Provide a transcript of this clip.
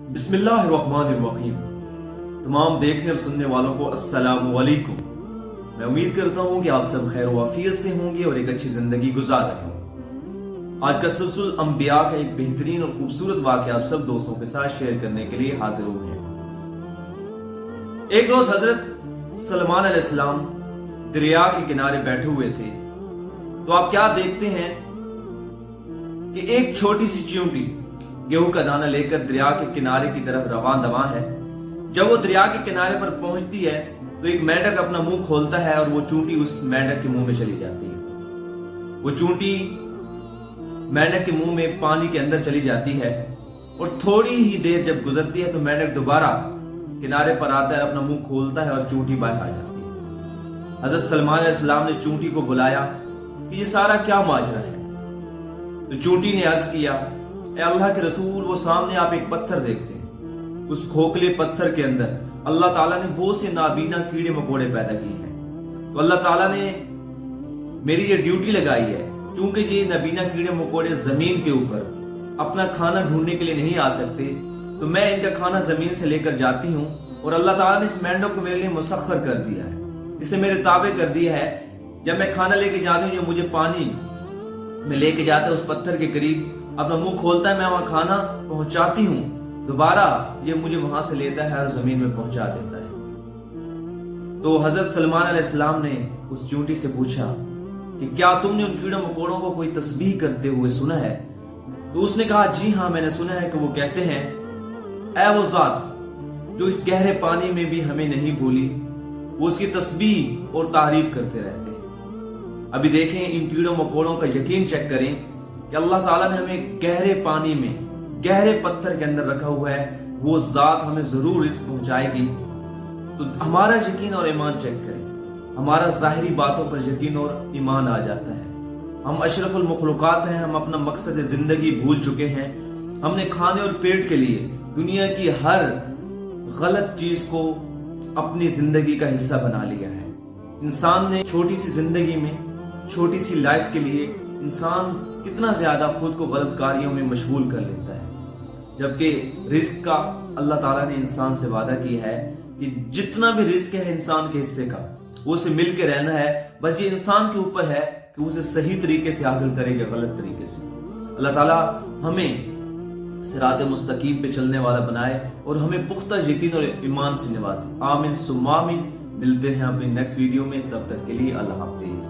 बिस्मिल्लाहिर्रहमानिर्रहीम। तमाम देखने और सुनने वालों को अस्सलाम वालेकुम। मैं उम्मीद करता हूँ कि आप सब खैर वाफियत से होंगे और एक अच्छी जिंदगी गुजार रहे होंगे। आज का सिलसिला अंबिया का एक बेहतरीन और खूबसूरत वाक़या आप सब दोस्तों के साथ शेयर करने के लिए हाजिर हुए हैं। एक रोज हजरत सलमान अलैहिस्सलाम दरिया के किनारे बैठे हुए थे, तो आप क्या देखते हैं कि एक छोटी सी चींटी गेहूं का दाना लेकर दरिया के किनारे की तरफ रवान दवा है। जब वो दरिया के किनारे पर पहुंचती है तो एक मेंढक अपना मुंह खोलता है और वो चूंटी उस मेंढक के मुंह में चली जाती है। वो चूंटी मेंढक के मुंह में पानी के अंदर चली जाती है और थोड़ी ही देर जब गुजरती है तो मेंढक दोबारा किनारे पर आता है, अपना मुंह खोलता है और चूंटी बाहर आ जाती है। हजरत सलमान अलैहिस्सलाम ने चूंटी को बुलाया कि ये सारा क्या माजरा है। तो चूंटी ने अर्ज किया, ए अल्लाह के रसूल, वो सामने आप एक पत्थर देखते हैं, उस खोखले पत्थर के अंदर अल्लाह ताला ने बहुत से नाबीना कीड़े मकोड़े पैदा किए हैं। तो अल्लाह ताला ने मेरी ये ड्यूटी लगाई है, क्योंकि ये नबीना कीड़े मकोड़े जमीन के ऊपर अपना खाना ढूंढने के लिए नहीं आ सकते, तो मैं इनका खाना जमीन से लेकर जाती हूँ और अल्लाह ताला ने इस मेंढक को मेरे लिए मुसख्खर कर दिया है, इसे मेरे ताबे कर दिया है। जब मैं खाना लेके जाती हूँ, जो मुझे पानी में लेके जाता है उस पत्थर के करीब, अपना मुंह खोलता है, मैं वहां खाना पहुंचाती हूँ, दोबारा ये मुझे वहां से लेता है और जमीन में पहुंचा देता है। तो हजरत सलमान अलैहिस्सलाम ने उस चूंटी से पूछा कि क्या तुमने उन कीड़ों मकोड़ों को कोई तस्बीह करते हुए सुना है? तो उसने कहा, जी हाँ, मैंने सुना है कि वो कहते हैं, ऐ वो जात जो इस गहरे पानी में भी हमें नहीं भूली, वो उसकी तस्बीह और तारीफ करते रहते हैं। अभी देखें, इन कीड़ों मकोड़ों का यकीन चेक करें कि अल्लाह ताला ने हमें गहरे पानी में, गहरे पत्थर के अंदर रखा हुआ है, वो जात हमें जरूर रिस्क पहुंचाएगी। तो हमारा यकीन और ईमान चेक करें, हमारा जाहिरी बातों पर यकीन और ईमान आ जाता है। हम अशरफुल मखलूकात हैं, हम अपना मकसद जिंदगी भूल चुके हैं। हमने खाने और पेट के लिए दुनिया की हर गलत चीज को अपनी जिंदगी का हिस्सा बना लिया है। इंसान ने छोटी सी जिंदगी में, छोटी सी लाइफ के लिए इंसान कितना ज्यादा खुद को गलत कार्यों में मशगूल कर लेता है, जबकि रिस्क का अल्लाह ताला ने इंसान से वादा किया है कि जितना भी रिस्क है इंसान के हिस्से का, वो उसे मिल के रहना है। बस ये इंसान के ऊपर है कि उसे सही तरीके से हासिल करे या गलत तरीके से। अल्लाह ताला हमें सिरात मुस्तकीम पे चलने वाला बनाए और हमें पुख्ता यकीन और ईमान से नवाजे। आमीन सुम्मा आमीन। मिलते हैं अपनी नेक्स्ट वीडियो में, तब तक के लिए अल्लाह हाफिज।